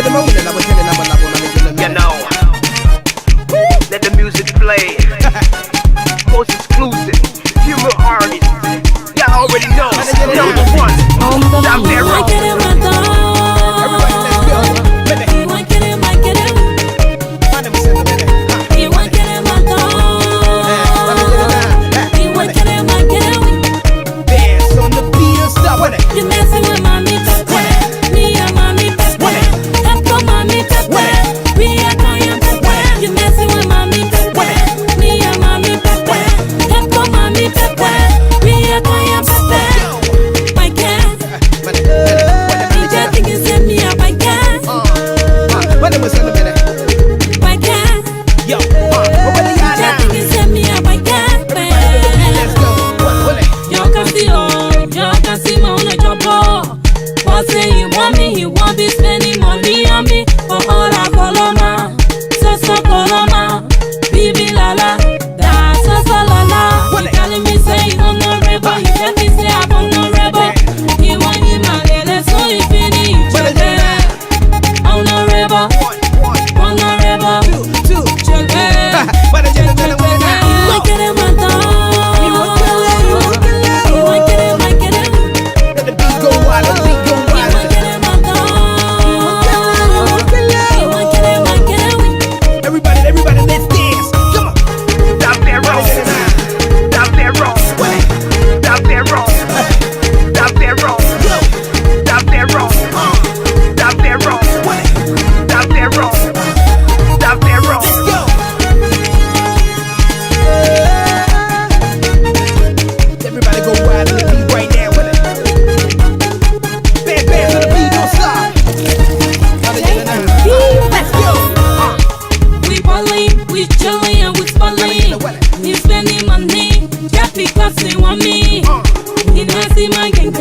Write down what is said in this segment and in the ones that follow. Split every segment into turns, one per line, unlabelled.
You know, let the music play. Most exclusive, human artist. Y'all already know. Number one, Doc Pharaoh.
You messing with mommy Pepe, me and mommy Pepe. Let's mommy Pepe, we are going Pepe. You messing with mommy Pepe, me and mommy Pepe. Let's mommy Pepe, we are going Pepe. My cat, you just think you send me a my cat. My cat, you just think you send me a my cat. You can see my own job. But say he want be spending money on me. For all I coloma, so coloma, bibi lala, da so lala. He telling me say he honorable, he tell me say I'm honorable. He want him a lele, so he finish honorable, he's spending money just because he want me. He knows he my genge,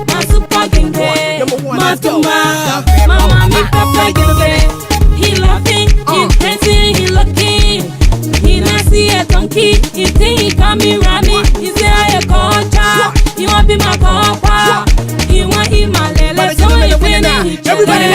my super genge, my tumba, my mommy papa genge. He laughing, he dancing, he looking. He not see a donkey, he think he coming running. He say I a culture, he want be my papa. He want him my lele, so he winning. Everybody